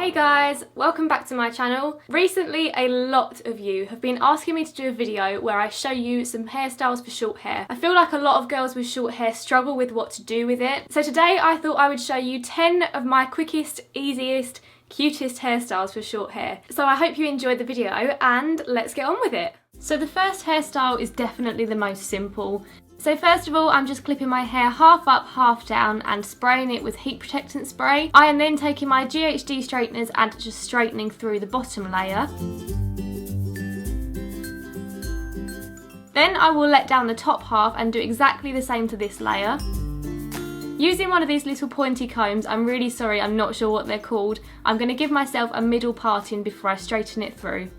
Hey guys, welcome back to my channel. Recently, a lot of you have been asking me to do a video where I show you some hairstyles for short hair. I feel like a lot of girls with short hair struggle with what to do with it. So today I thought I would show you 10 of my quickest, easiest, cutest hairstyles for short hair. So I hope you enjoyed the video and let's get on with it. So the first hairstyle is definitely the most simple. So first of all, I'm just clipping my hair half up, half down and spraying it with heat protectant spray. I am then taking my GHD straighteners and just straightening through the bottom layer. Then I will let down the top half and do exactly the same to this layer. Using one of these little pointy combs, I'm really sorry, I'm not sure what they're called, I'm going to give myself a middle parting before I straighten it through.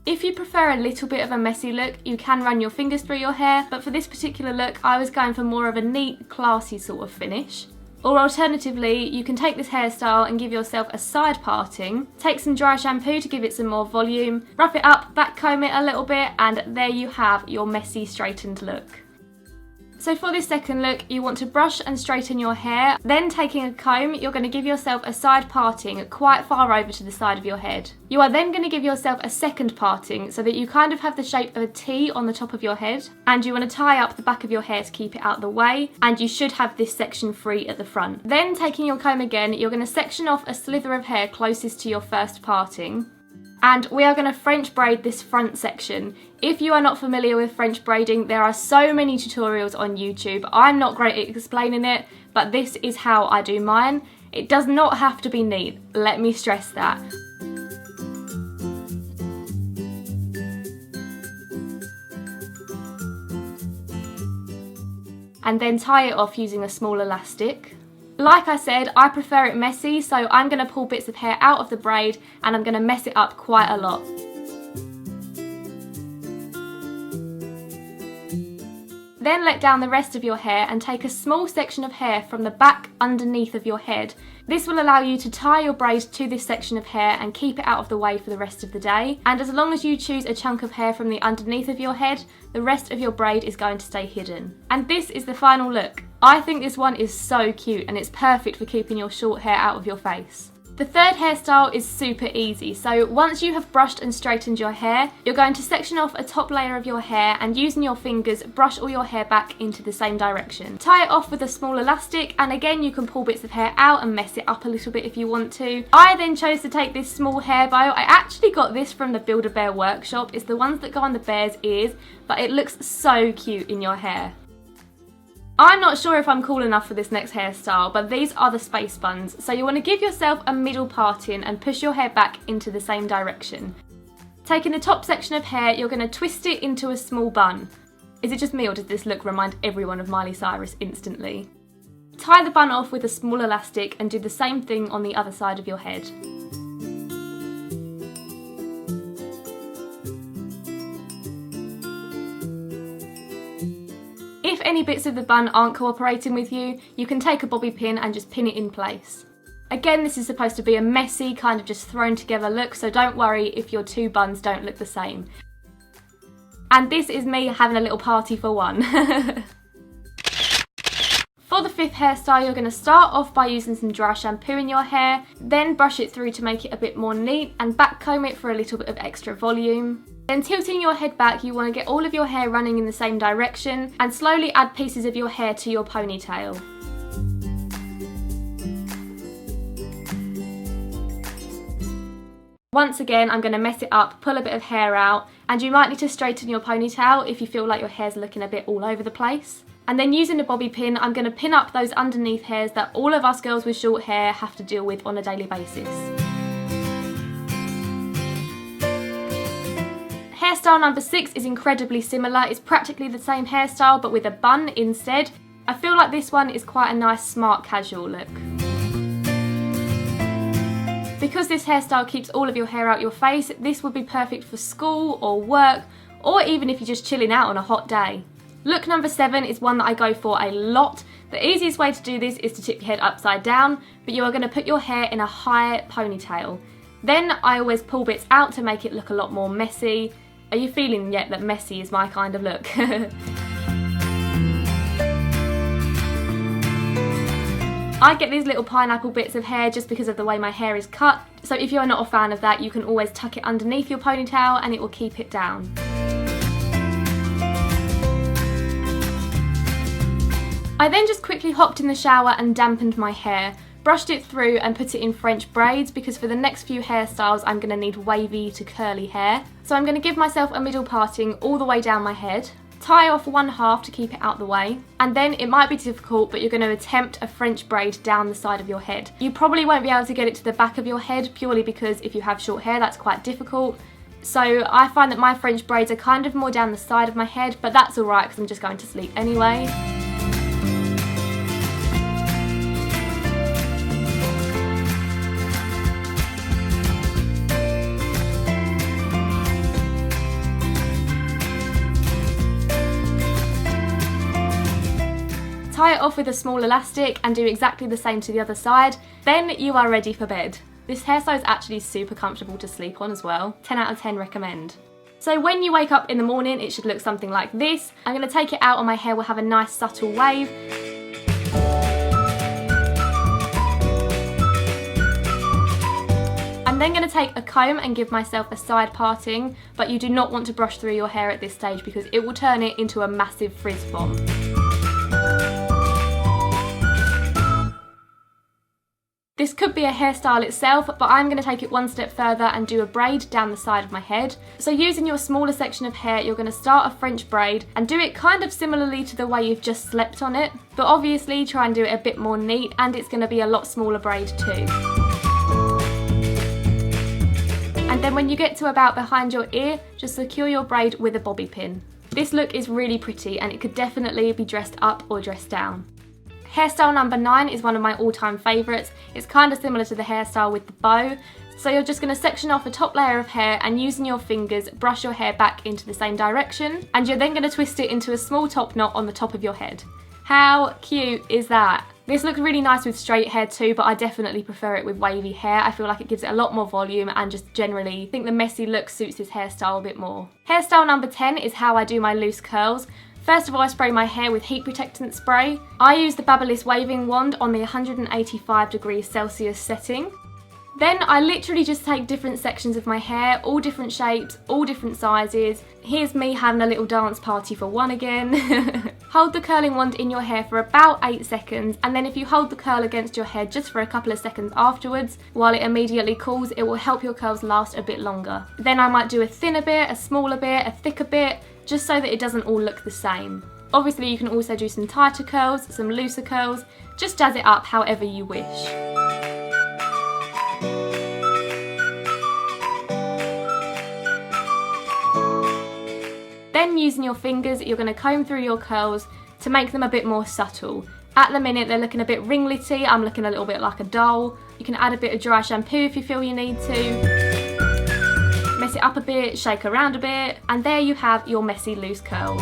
If you prefer a little bit of a messy look, you can run your fingers through your hair, but for this particular look, I was going for more of a neat, classy sort of finish. Or alternatively, you can take this hairstyle and give yourself a side parting, take some dry shampoo to give it some more volume, rough it up, back comb it a little bit, and there you have your messy, straightened look. So for this second look, you want to brush and straighten your hair, then taking a comb, you're going to give yourself a side parting quite far over to the side of your head. You are then going to give yourself a second parting so that you kind of have the shape of a T on the top of your head, and you want to tie up the back of your hair to keep it out of the way, and you should have this section free at the front. Then taking your comb again, you're going to section off a slither of hair closest to your first parting. And we are going to French braid this front section. If you are not familiar with French braiding, there are so many tutorials on YouTube. I'm not great at explaining it, but this is how I do mine. It does not have to be neat, let me stress that. And then tie it off using a small elastic. Like I said, I prefer it messy, so I'm going to pull bits of hair out of the braid and I'm going to mess it up quite a lot. Then let down the rest of your hair and take a small section of hair from the back underneath of your head. This will allow you to tie your braid to this section of hair and keep it out of the way for the rest of the day. And as long as you choose a chunk of hair from the underneath of your head, the rest of your braid is going to stay hidden. And this is the final look. I think this one is so cute and it's perfect for keeping your short hair out of your face. The third hairstyle is super easy, so once you have brushed and straightened your hair, you're going to section off a top layer of your hair and using your fingers, brush all your hair back into the same direction. Tie it off with a small elastic, and again you can pull bits of hair out and mess it up a little bit if you want to. I then chose to take this small hair bow. I actually got this from the Build-A-Bear workshop. It's the ones that go on the bear's ears, but it looks so cute in your hair. I'm not sure if I'm cool enough for this next hairstyle, but these are the space buns. So you want to give yourself a middle parting and push your hair back into the same direction. Taking the top section of hair, you're going to twist it into a small bun. Is it just me or does this look remind everyone of Miley Cyrus instantly? Tie the bun off with a small elastic and do the same thing on the other side of your head. If any bits of the bun aren't cooperating with you, you can take a bobby pin and just pin it in place. Again, this is supposed to be a messy, kind of just thrown together look, so don't worry if your two buns don't look the same. And this is me having a little party for one. For the fifth hairstyle, you're going to start off by using some dry shampoo in your hair, then brush it through to make it a bit more neat and back comb it for a little bit of extra volume. Then tilting your head back, you want to get all of your hair running in the same direction and slowly add pieces of your hair to your ponytail. Once again, I'm going to mess it up, pull a bit of hair out, and you might need to straighten your ponytail if you feel like your hair's looking a bit all over the place. And then using a bobby pin, I'm going to pin up those underneath hairs that all of us girls with short hair have to deal with on a daily basis. Hairstyle number 6 is incredibly similar. It's practically the same hairstyle but with a bun instead. I feel like this one is quite a nice smart casual look. Because this hairstyle keeps all of your hair out your face, this would be perfect for school or work, or even if you're just chilling out on a hot day. Look number 7 is one that I go for a lot. The easiest way to do this is to tip your head upside down, but you are going to put your hair in a high ponytail. Then I always pull bits out to make it look a lot more messy. Are you feeling yet that messy is my kind of look? I get these little pineapple bits of hair just because of the way my hair is cut, so if you're not a fan of that, you can always tuck it underneath your ponytail and it will keep it down. I then just quickly hopped in the shower and dampened my hair, brushed it through and put it in French braids because for the next few hairstyles I'm going to need wavy to curly hair. So I'm going to give myself a middle parting all the way down my head, tie off one half to keep it out the way, and then it might be difficult but you're going to attempt a French braid down the side of your head. You probably won't be able to get it to the back of your head purely because if you have short hair that's quite difficult. So I find that my French braids are kind of more down the side of my head, but that's alright because I'm just going to sleep anyway. Tie it off with a small elastic and do exactly the same to the other side. Then you are ready for bed. This hairstyle is actually super comfortable to sleep on as well. 10 out of 10 recommend. So when you wake up in the morning, it should look something like this. I'm going to take it out and my hair will have a nice subtle wave. I'm then going to take a comb and give myself a side parting, but you do not want to brush through your hair at this stage because it will turn it into a massive frizz bomb. This could be a hairstyle itself, but I'm going to take it one step further and do a braid down the side of my head. So using your smaller section of hair, you're going to start a French braid and do it kind of similarly to the way you've just slept on it, but obviously try and do it a bit more neat, and it's going to be a lot smaller braid too. And then when you get to about behind your ear, just secure your braid with a bobby pin. This look is really pretty and it could definitely be dressed up or dressed down. Hairstyle number 9 is one of my all-time favourites. It's kind of similar to the hairstyle with the bow. So you're just going to section off a top layer of hair and using your fingers brush your hair back into the same direction, and you're then going to twist it into a small top knot on the top of your head. How cute is that? This looks really nice with straight hair too, but I definitely prefer it with wavy hair. I feel like it gives it a lot more volume and just generally think the messy look suits this hairstyle a bit more. Hairstyle number 10 is how I do my loose curls. First of all, I spray my hair with heat protectant spray. I use the Babyliss waving wand on the 185 degrees Celsius setting. Then I literally just take different sections of my hair, all different shapes, all different sizes. Here's me having a little dance party for one again. Hold the curling wand in your hair for about 8 seconds, and then if you hold the curl against your head just for a couple of seconds afterwards, while it immediately cools, it will help your curls last a bit longer. Then I might do a thinner bit, a smaller bit, a thicker bit, just so that it doesn't all look the same. Obviously you can also do some tighter curls, some looser curls, just jazz it up however you wish. Then using your fingers, you're going to comb through your curls to make them a bit more subtle. At the minute they're looking a bit ringlety, I'm looking a little bit like a doll. You can add a bit of dry shampoo if you feel you need to. Mess it up a bit, shake around a bit, and there you have your messy loose curls.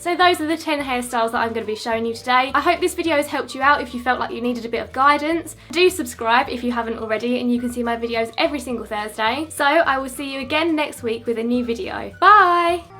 So those are the 10 hairstyles that I'm going to be showing you today. I hope this video has helped you out if you felt like you needed a bit of guidance. Do subscribe if you haven't already, and you can see my videos every single Thursday. So I will see you again next week with a new video. Bye!